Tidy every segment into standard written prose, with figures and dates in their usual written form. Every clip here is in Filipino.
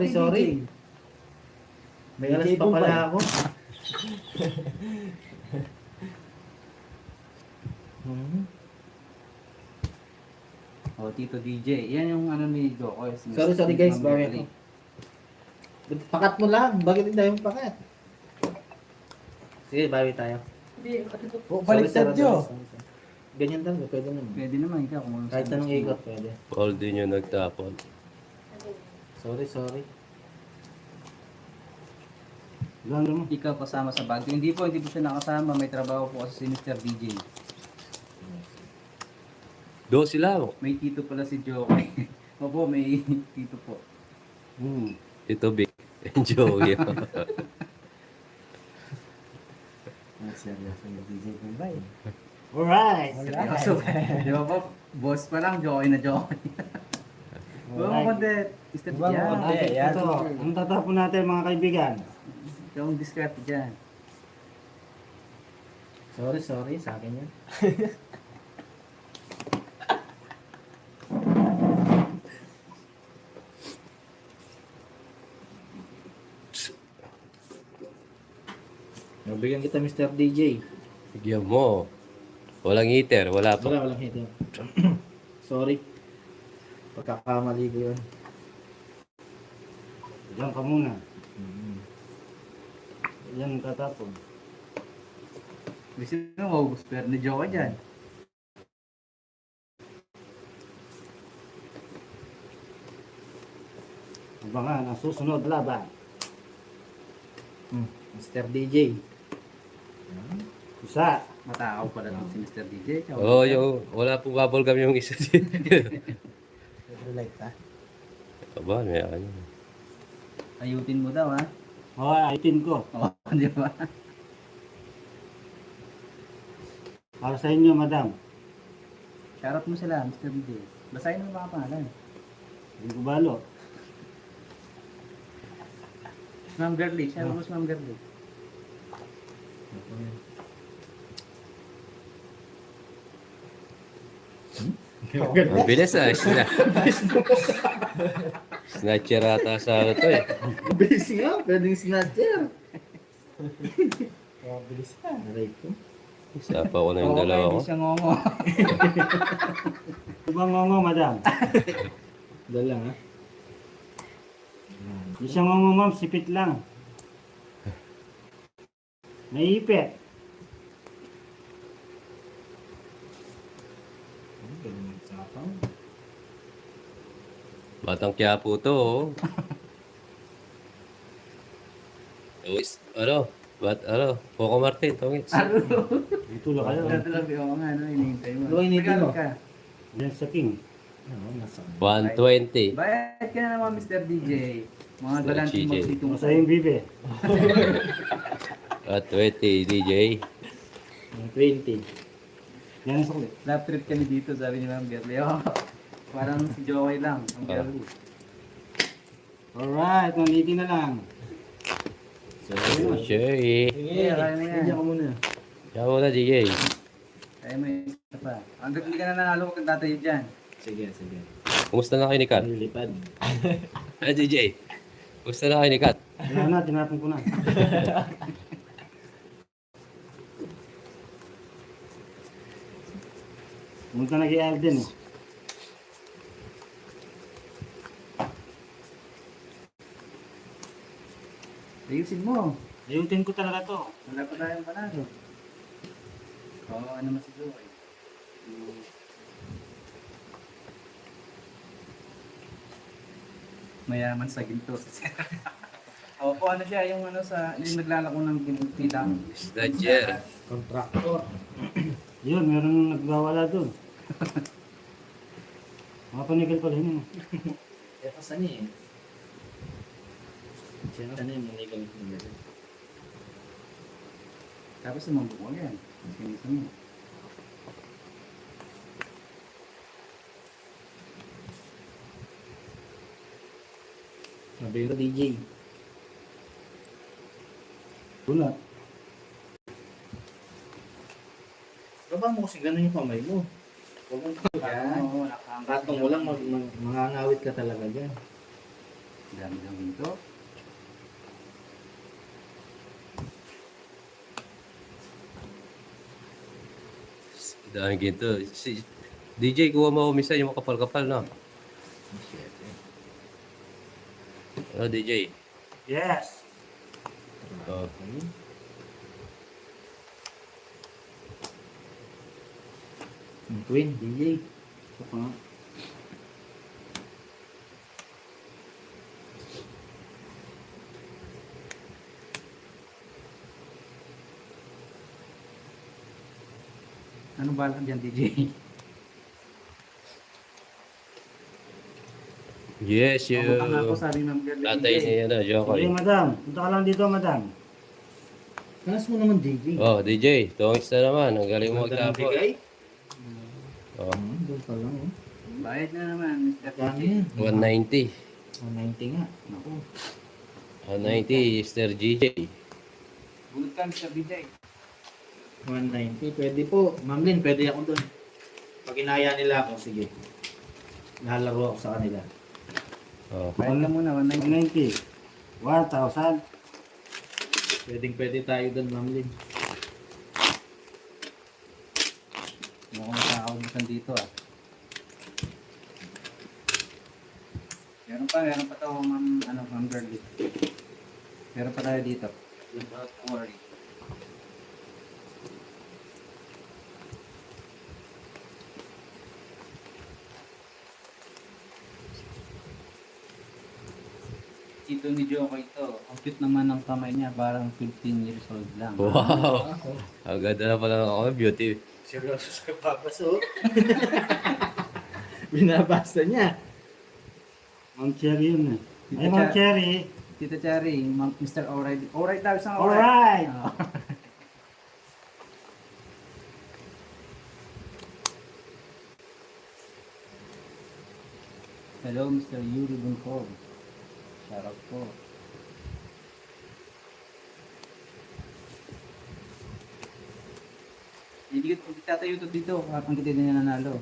Sorry, sorry. May alas DJ pa pala Bombay. ako. Hmm. Oh, Tito DJ. Yan yung ano ni Joko. Sorry guys, bawi ako. Pakat mo lang. Bakit hindi tayo pakat? Sige, bawi tayo. Baliktad nyo. Ganyan talaga, pwede naman. Pwede naman ikaw kung Kahit anong ikot, pwede. Paul din yung nagtapon. Sorry. Gano'n mo. ikaw kasama sa bag. Hindi po siya nakasama. May trabaho po kasi si Mr. DJ. Do sila mo. May tito pala si Joko. Opo, may tito po. Ito big. Enjoy. Seryoso yung DJ Bombay. Alright! Seryoso. Di ba po? Boss pa lang, Joko na Joko. Oo, konti. Mr. Diba mo DJ. konti? Yan. Ito, ang tatapon natin mga kaibigan. Ikaw ang discreet dyan. Sorry, sa akin yan. Nabigyan kita Mr. DJ. Bigyan mo. Walang heater. Wala pa. Walang hit. Sorry. Pagkakamali ko yun. Diyan ka muna. Yan tatapon. Gusto mo, maubos pero ni Joko dyan. Abangan ang susunod laban. Mr. DJ. Isa. Matakaw pala ng si Mr. DJ. Oo, wala pong bubble gum yung isa din. Light ha? Aba, may ano. Ayutin mo daw, ha? Oo, itin ko. Oo, di ba? Para sa inyo, madam. Shoutout mo sila, Mr. DJ. Basahin mo mga pangalan. Hindi ko balo. Ma'am Girlie, shoutout mo si Ma'am Girlie. Ang bilis ah. Snatcher ata sa ano to eh. Bilis nga, pwedeng snatcher. Bilis na. Aray ko. Isa pa ako na yung dalawa ko. Hindi siya ngongo. Ibang ngongo, madam. Dala nga. Hindi siya ngongo, ma'am. Sipit lang. Naipit. Batang Quiapo to oh. Tawis, ano? Coco Martin, tawis. Dito lang kayo. Dito lang, oo nga, ano, hinihintay mo. Ano hinihintay mo? Tagalog ka. Yan sa king. Oo, nasa. 120. Bayad ka na naman, Mr. DJ. Mga galante mo DJ. dito. Masa yung bibe. At 20 DJ. 20. Yan sa kulit. Lap trip kami dito, sabi ni Ma'am Girlie. Oh, parang si Joey lang, ang Girlie. Alright, nandito na lang. Sherry. Sige, kaya na yan. Nandiyan ka muna. Kaya mo na DJ. Kaya may isa pa. Hanggang hindi ka na nanalo, huwag kang tatayo dyan. Sige. Kumusta na kayo ni Kat? Lilipad. Ah, DJ. Kumusta na kayo ni Kat? Wala na, tinapon ko na. Munta nag-i-Alden eh. Ayusin mo. Ayutin ko talaga to. Wala pa tayong panalo. Oo, ano naman si Joey. Mayaman sa ginto. Opo, ano siya, yung ano sa, yung naglalako ng ginti lang. Snatcher. Contractor. Yun, meron nagbawala doon. Mga panigil pala yun. Eh, pasan niya eh. Saan yung manigal ko nila? Tapos sumambok mo yan. Sinisa mo. Sabi ko DJ. Wala. Baba mo kasi ganun yung kamay mo. Huwag mong Yan, oo, nakahanggat. katong mo lang, mangangawit ka talaga dyan. Dami ng ginto. Dahil ginto. Si DJ, kuha mo umisa yung makapal-kapal, no? Ano, DJ? Yes. Oh. Ang Queen. DJ. Ito pa nga. Anong balak dyan, DJ? Yes, you. Mabukang ako sabi ng girl. Tatay ni, ano, Sige, Jokoy. madam. Punta ka lang dito, madam. Kanas mo naman, DJ. Oh, DJ, tungis na naman. Ang galing mo Ganda ng magtapos. bigay. Oh, Doon pa lang, oh. Bayad na naman, Mr. Kano DJ. yan? 190. 190 nga. Naku. 190, Mr. GJ. Bulot ka, Mr. DJ. 190. Pwede po. Ma'am Lynn, pwede ako doon. Pag inaya nila ako, sige. Lalaro ako sa kanila. Oh. Bayad ka muna, 190. 190. 1,000. Pwede tayo doon, Ma'am Lynn. Mukhang nakakaubusan dito ah. Meron pa to, ma'am girlie. Meron pa tayo dito. Don't worry. Ito ni Joko ito. Ang cute naman ng kamay niya, parang 15 years old lang. Wow. Ang ganda na pala ako. Beauty. Seryoso sa papaso. Binabasa niya. Ma'am Cherry yun eh. Tita Ay, Ma'am Cha- Cherry. Tita Cherry, Mr. Alright. Alright daw, isang Alright. Oh. Hello, Mr. Yuri Bunkov. Shout out po. Hindi tatayo ito dito. Kapag kita din nanalo.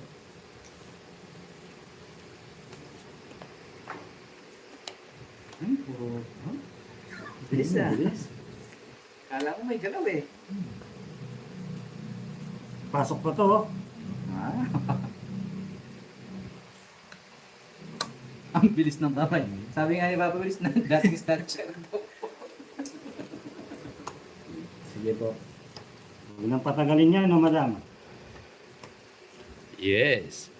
Puro. Huh? Bilis ah. Kala ko may galaw eh. Pasok pa to. Oh. Ah. Ang bilis ng kamay. Sabi nga ni Papa Bilis na dating snatcher ko. Sige po. Huwag nang patagalin niya, no, madam? Yes.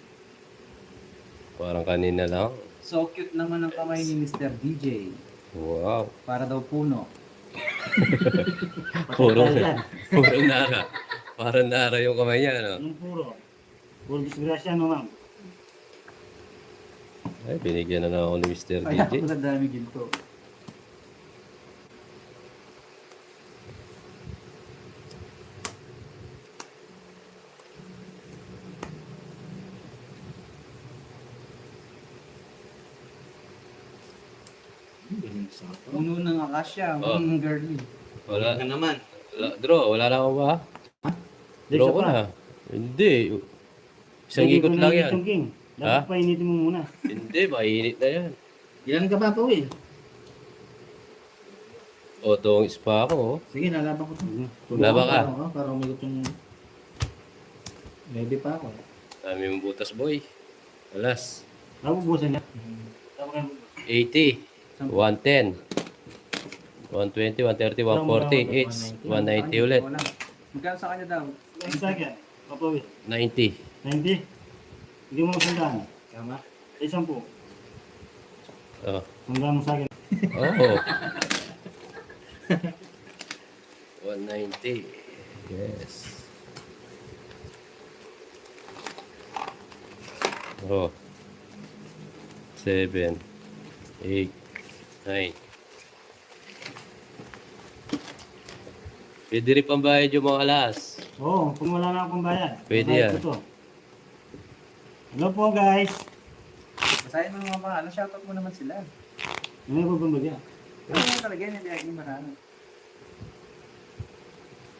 Parang kanina lang. So cute naman ang kamay ni Mr. DJ. Wow. Para daw puno. Puro, Patagal yan. puro nara. Parang nara yung kamay niya, ano? Anong puro? Puro disgrasya, no, ma'am? Ay, binigyan na ako ni Mr. Kaya DJ. ako sa dami ginto. Puno ng akasya, Oh. girly. Wala. Ka naman. Draw, wala na ako ba? Hindi, Draw isa ko pa. na. Hindi. Isang Pwede ikot ko lang na yan. itong king. Ha? Dapat painitin mo muna. Hindi, mainit na yan. Ilan ka pa po, Will? O, tungis pa ako. Oh. Sige, nalaban ko to. Laban ka. Para umigot yung... Maybe pa ako. Dami mong butas, boy. Alas. Nabubusan niya. Tama kayo. 80. 110. 120, 130, 140, 190 ulit. Wala. Magkano sa kanya daw? Ang sakyan. Papawit. 90. 90. Hindi mo masandaan. Tama. Ay, 10. Oh. Sandaan mo sa akin. Oh. 190. Yes. Oh. 7, 8, 9. Pwede rin pambayad yung mga alas. Oo, kung wala na akong bayad. Pwede bayad yan. ko to. Hello po, guys. Basahin mo mga pangalan, shoutout mo naman sila. Ano ba bang bagya? Ano mo talaga yan, hindi ay marami.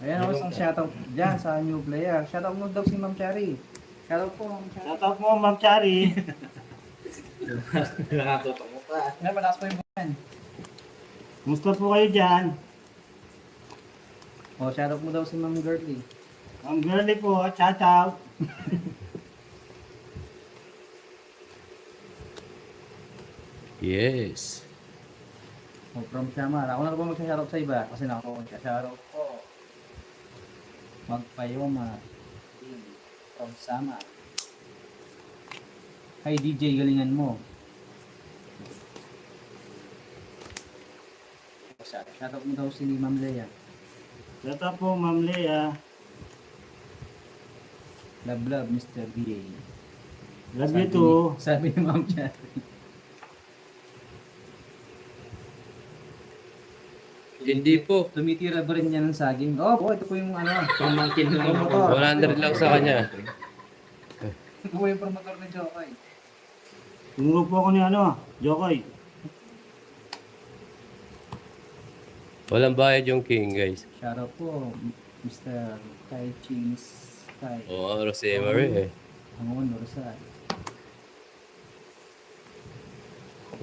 Ayan ako isang shoutout dyan sa new player. Shoutout mo daw si Ma'am Chari. Shoutout po, Ma'am Chari. Shout out mo, Ma'am Chari. Nakatutok mo pa. Nga, malakas po yung buwan. Kumusta po kayo dyan? O, shoutout mo daw si Ma'am Girlie. Ang girly po, shout out. Yes. O, from Samar. Ako na po mag-shoutout sa iba kasi nakakashoutout ko. Magpayoma. From Samar. Hi DJ, galingan mo. Shoutout mo daw si Ma'am Lea. Shout out po, Ma'am Lea. Love love, Mr. BA. Love you too. Sabi ni Ma'am Cherry. Hindi po. Tumitira ba rin niya ng saging? Oh, po, ito po yung ano. Pamangkin lang ako. 100 lang sa kanya. Ito po yung promotor ni Jokoy. Tinuro po ako ni Jokoy. Walang bayad yung king, guys. Shoutout po, Mr. Kai Chings Kai. Oo, Rosemary eh. Ang Rosal.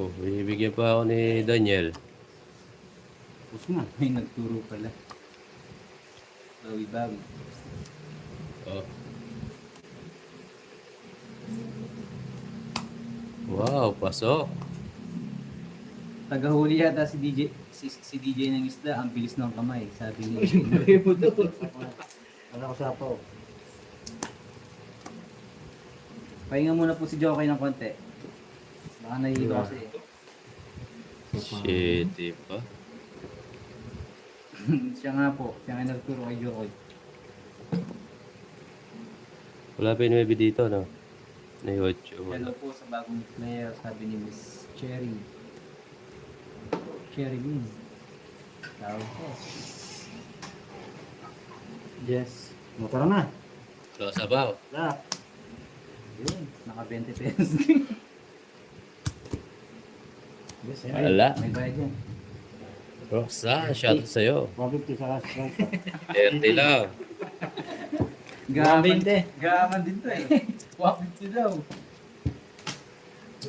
Oh, bibigyan pa ako ni Daniel. Tapos na. May nagturo pala. Bawi-bawi. Oh. Wow, pasok. Tagahuli yata si DJ ng isda, ang bilis ng kamay, sabi niya. Wala ko sapaw. Pahinga muna po si Jokoy ng konti. Baka nahihilo kasi. Shit, di ba? Siya nga po, siya nga nagturo kay Jokoy. Wala pa yung dito, no? Na YouTube. Hello po sa bagong player, sabi ni Miss Cherry. Cherry Bean. Tawag po. Yes. Tara na. So, sabaw. Wala. Yun, naka 20 pesos. Yes, Wala. May bayad yan. Rosa, shout out sa'yo. 150 sa last price. 30 lang. Gaman din. Gaman din to eh. 150 daw.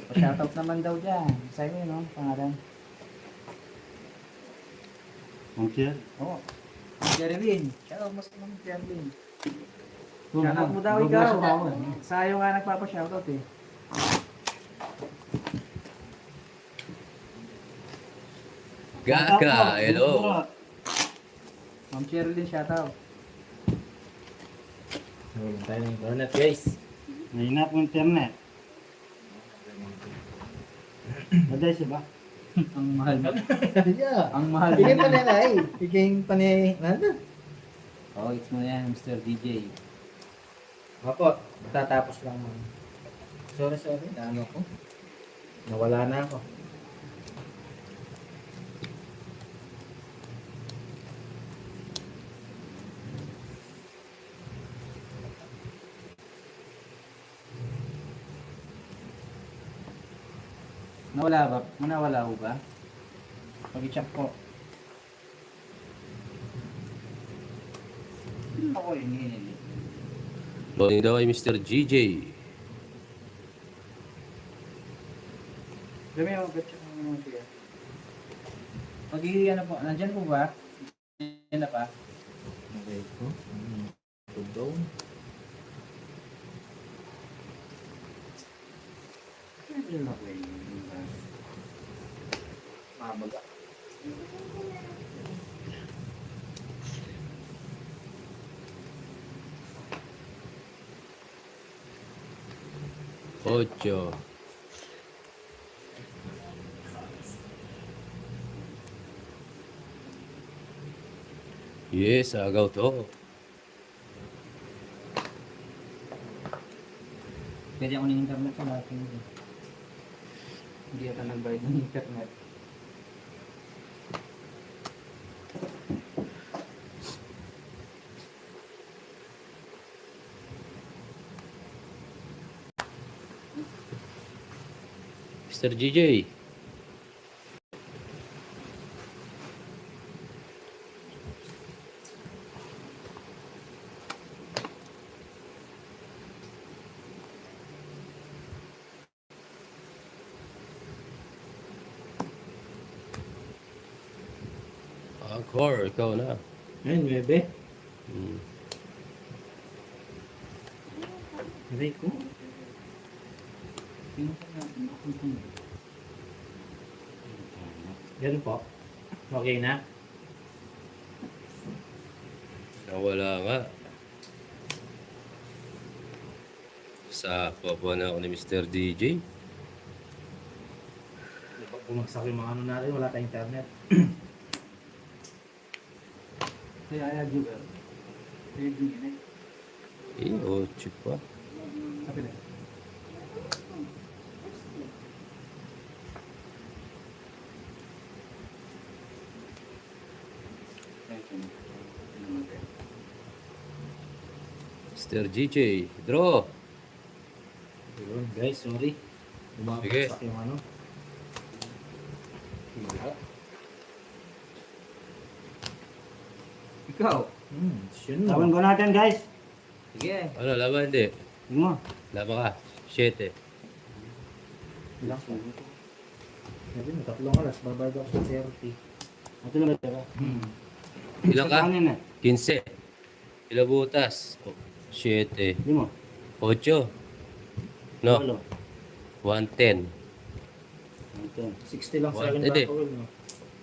Pa-shoutout naman daw dyan. Sa'yo yun, no? Pangalan. Ang cheer. Oo. Jerwin. Shoutout mo sa mga Jerwin. Shoutout mo daw ikaw. Sa'yo nga nagpapa-shoutout eh. Gaga, hello. Ma'am Sherilyn, shoutout. Nawalan tayo ng internet, guys. Mahina po internet. Maday siya ba? Ang mahal. Yeah. Ang mahal. Bigay pa nila eh. Bigay pa ni Nanda. Oh, it's mo yan, Mr. DJ. Opo, tatapos lang. Sorry, ano ko? Nawala na ako. Nawala ba? Nawala ho ba? Pag-check ko. Ako yun, yun. Morning daw ay Mr. GJ. Dami ako, pag-check mo naman siya. Ano po, nandyan po ba? Nandyan na pa? Okay ko. Tugaw. Nandyan na po yun. Mabaga. Ocho. Yes, agaw to. Pwede ako ng internet sa natin. Hindi ata nagbayad ng internet. Mr. GJ. Encore, ikaw na. Ayun, 9. Hmm. Aray ko. Ganun po. Okay na? Nawala nga. Sa papa na ako ni Mr. DJ. Diba, bumagsak yung mga ano natin, wala tayong internet. Kaya juga. Pwede yun eh. Chip pa. Sabi na. Mr. DJ, draw. Yun, guys, sorry. Bumagsak yung ano. Ikaw. Yun Laban mo. ko natin, guys. Sige. Ano, laban hindi. Tingnan mo. Laban ka. 7. Ilang po? Sabi mo, 3 oras, babad ako sa 30. Ito lang ito. Ilan ka? Kanin na. 15. Ilang butas? 7. Hindi mo. 8. No? Walo. 110. Ito. 60 lang sa akin Hindi. ba? No?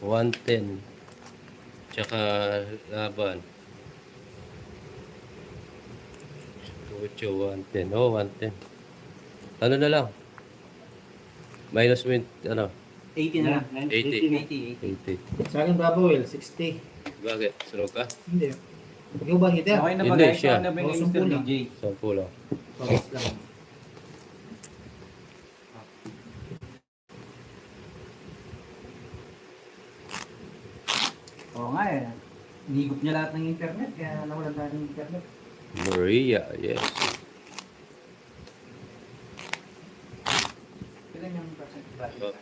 110. Tsaka laban. 8, 110. Oh, 110. Ano na lang? Minus 20, ano? 80 na lang. 80. 80. 80. Sa akin, Babawel, 60. Bakit? Sunog ka? Hindi. Ikaw ba, hitter? Okay na ba Hindi, guys? siya. Ano na ba Oh, yung sumpu Mr. lang. DJ? 10 lang. Pagas lang. Oo nga eh. Nihigop niya lahat ng internet, kaya nawalan tayo ng internet. Maria, yes. Kailan yung percent ba? Oh.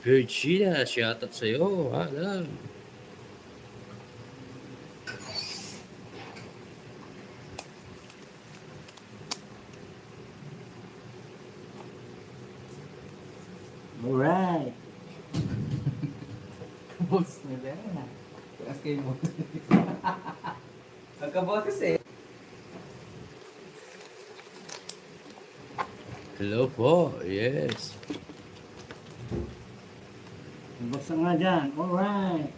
Virginia, shoutout sa'yo. Alam. Alright. Boss na ba yan? Taas kayo mo. Nagkabotes eh. Hello po. Yes. Bagsak nga dyan. Alright.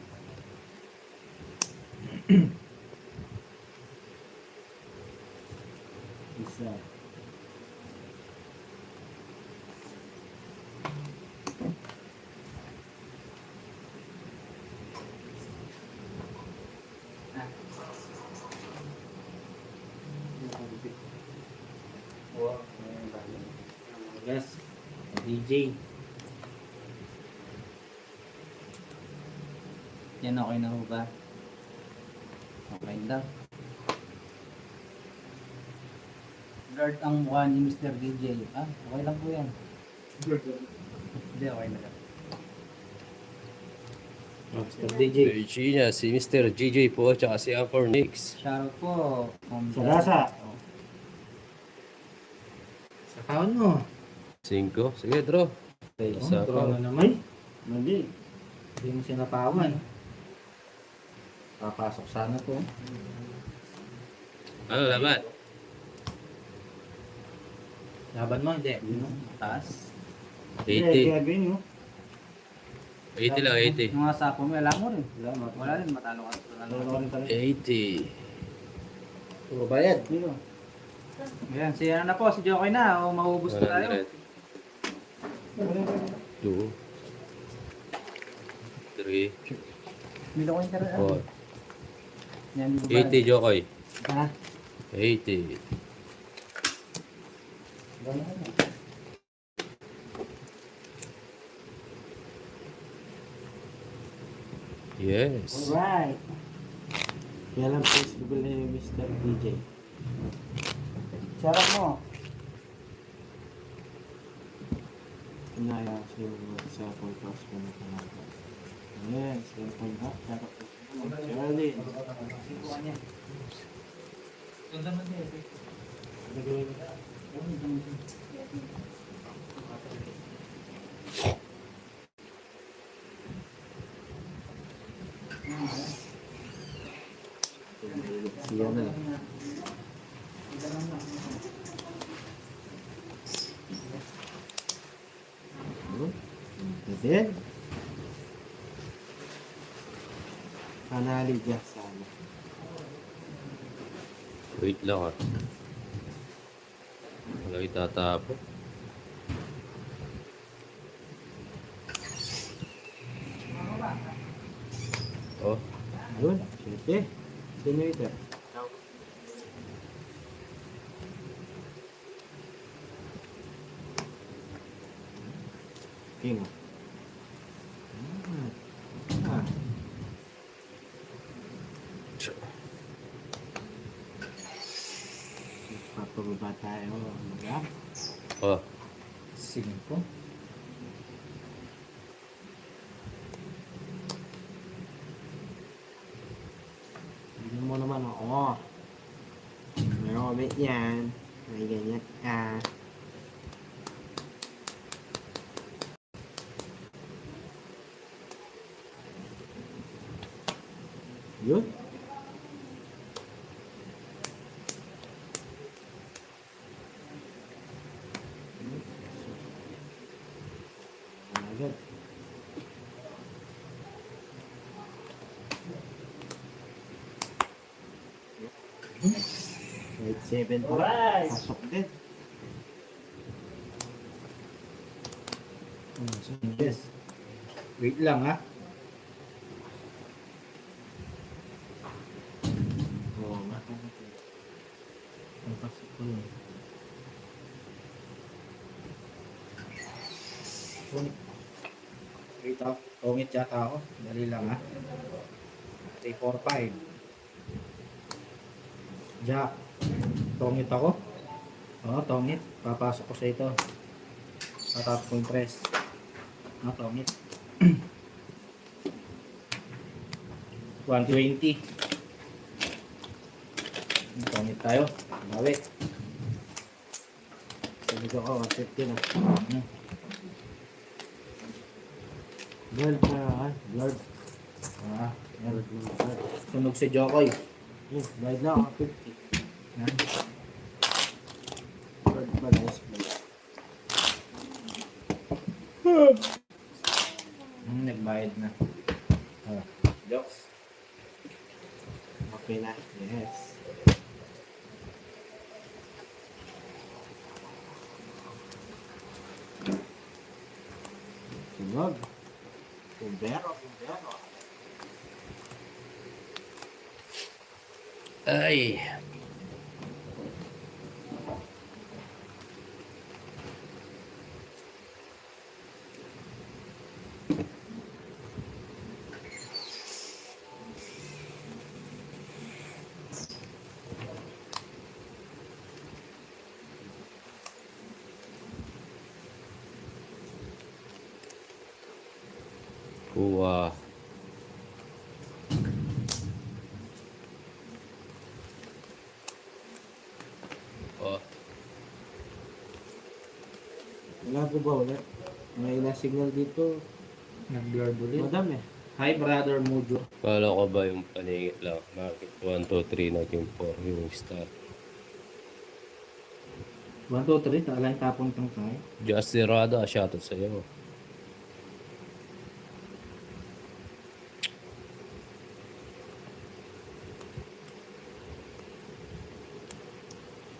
Isa. Wow. Yes. DJ. Yan okay na ho ba? Okay daw. Guard ang mukha ni Mr. DJ. Ah, okay lang po yan. Hindi, okay na lang. Mr. DJ. Virginia, si Mr. DJ po, tsaka si Anchor Nix. Shoutout po. Sa gasa. Sa kaon mo. 5. Sige, draw. Isa Draw pa. na naman. Mali. Hindi mo siya napawan. Papasok sana to. Ano, laban? Laban mo, hindi. Taas. 80. Gagawin mo. 80 lang, 80. Yung mga sapo mo, alam mo rin. Salamat. Wala rin, matalo ka. Matalo Wala ka. ka rin pala. 80. Puro bayad. Dito. Ayan, si ano na po, si Jokoy na. O, maubos na tayo. 2. 3. Milo ko yung tara. 4. Yan, di ba? 80, Jokoy. Ha? 80. Yes. Alright. Kaya lang Facebook ni Mr. DJ. Sarap mo. inaya siya sa pagpas mo na talaga. Yes, yung pag-hap, tapos Charlie. Siya na. Then, panali dyan sana. Wait lang ah. Wala itatapo. Oh, Yun, siyete. Sino ito? King. Ah. Papababa tayo. Mga. oh. 5. Tignan mo naman ako. Meron kami yan. May ganyan ka. Yun. Agad. Grade 7 pa. Pasok din. Yes. Wait lang ha. Oo nga. Ang pasok ko yun. Wait up. Tungit yata ako. Dali lang ha. 3, 4, 5. Jack. Tungit ako. Oo, tungit. Papasok ko sa ito. Patapos ko yung press. Tungit. 120. Tungit tayo. Bawi. Sabi ko 150 na. Hmm. Blurred na ha. Blurred. Ah, yan. Blurred. Sunog si Jokoy. Blurred na 150. Yan. Blurred pa guys. Nagbayad na. Jokes. Okay na. Yes. Sunog. Kumbero. Ay. Kuha. Oh, Wala po ba ulit? May ilang signal dito. Nag-blurred ulit. Madam eh. Hi, brother Mujo. kala ko ba yung paningit lang? Bakit 1, 2, 3 naging 4 yung star? 1, 2, 3. Taalang tapon itong tayo. Just Zerada, shoutout sa'yo.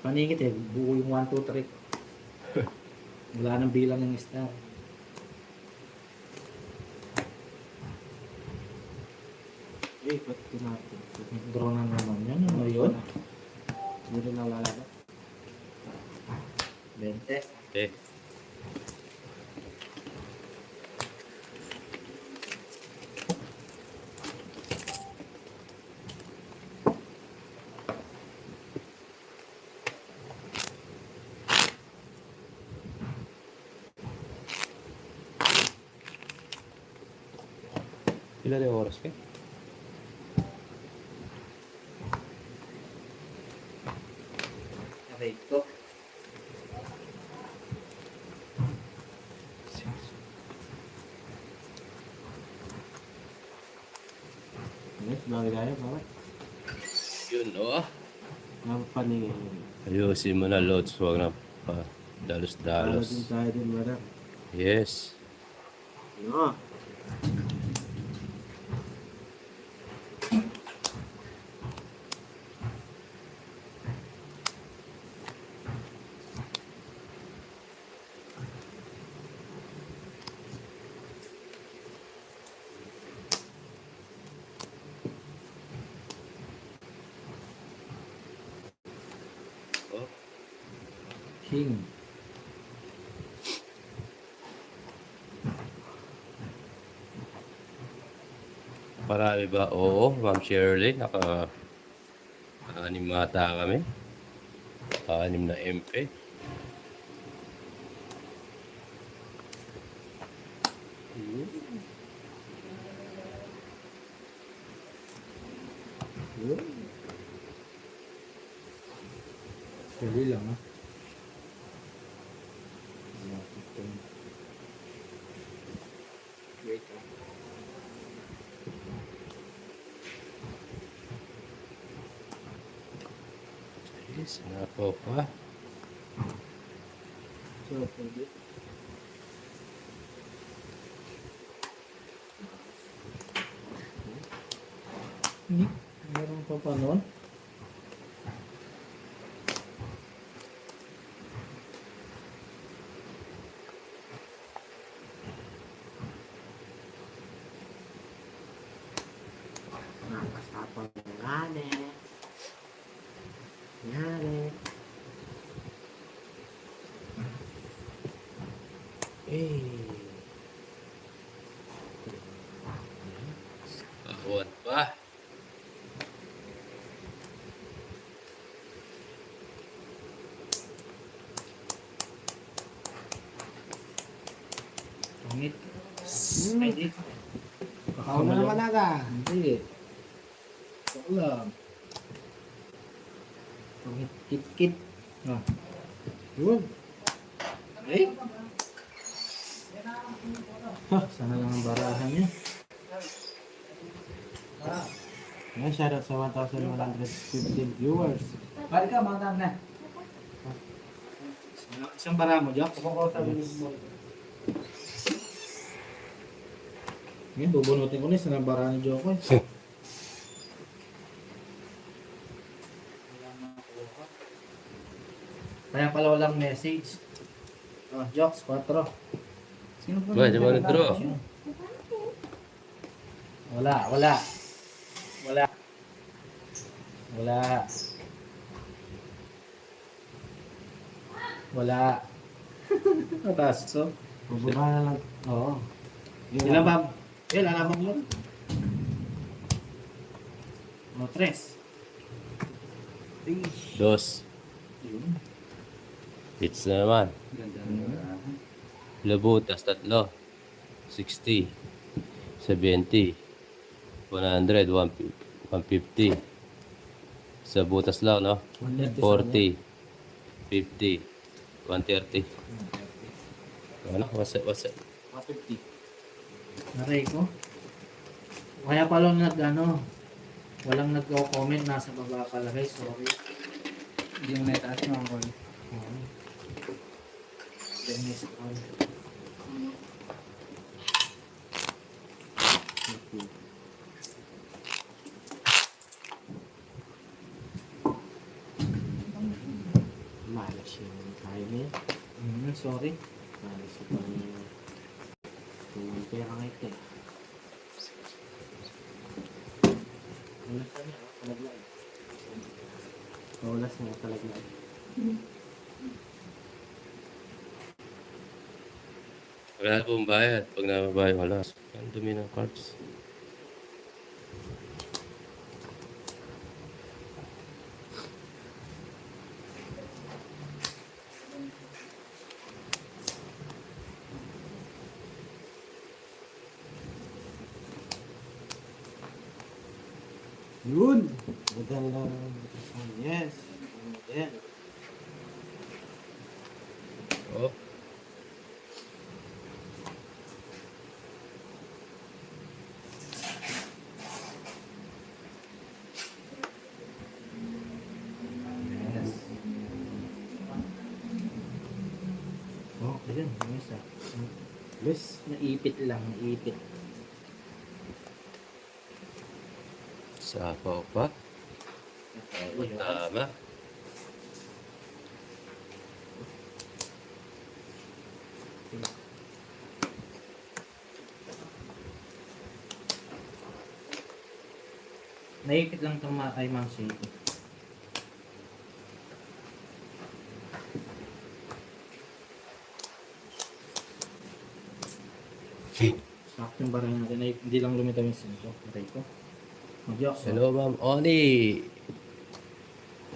Paningit eh. Buo yung 1, 2, 3. Wala nang bilang ng star. Ba't natin? Draw na naman yan. Ano yun? Hindi rin nalalala. 20. Eh, Pila na yung oras ka? Okay, ito. Yes, bagay tayo, bakit? Yun, oh. Napaningin. Ayusin mo na, Lods. Huwag na pa Talo dalos-dalos. din tayo din, madam. Yes. Ano? Oh. King. Marami ba? Oo, Ma'am Shirley. Anim ata kami. Anim na MP. Pwede lang ha. Wait, Yes, nako pa. So, pwede. Meron pa pa nun? Nakasapang ngane. Ngane. Eh. Awan pa. Pangit. Hmm. Ay, di. Ako na naman aga. Hindi. Ito lang. Pangit kit-kit. Ah. Yun. Eh? Ha, sana lang ang barahan niya. Yan, shoutout sa 1,115 viewers. Balik ka, mga na. Isang bara mo, Jack? Yes. Ngayon, bubunutin ko na isang bara ni Joko. Kaya pala walang message. Oh, Jokes, 4. Sino po? Ba, di ba nag-draw? Wala. Mataas to. Bubaba na lang. Oo. Ilan ba? Ilan na mo? O, 3. Dos. Hits na naman. Ganda ng barahan. Labutas, 3. 60. 70. 100. 150. Sa butas lang, no? 40. 50. 130. Ano? Wasa. 150. Naray ko. Kaya pala walang nag-comment, nasa baba kalagay, sorry. Hindi mo naitaas mo ang call. Dennis on. Malas yung time eh. Sorry. Malas yung kung pera nga ito eh. Ulas na niya, talaglag. Ulas na talaglag. Wala pong bayad. Pag nababayad, wala. Ang dumi ng cards. Yun. Maganda. Yes. Yan. Oh. Yes. Oh, ayun. Yung isa. Yes. Naipit lang. Naipit. Sapaw pa. Tama. Naipit lang itong kay Ma'am City. Sakto yung barang natin. Hindi lang lumitaw yung 5. Patay ko. Mag-joke. Hello, Ma'am Oni.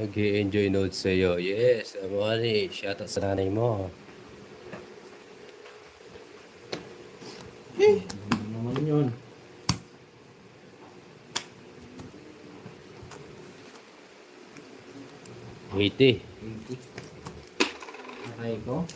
Nag-i-enjoy notes sa'yo. Yes, Ma'am Oni. Shoutout sa nanay mo. Ano naman yun? Wait eh. 80. Patay ko.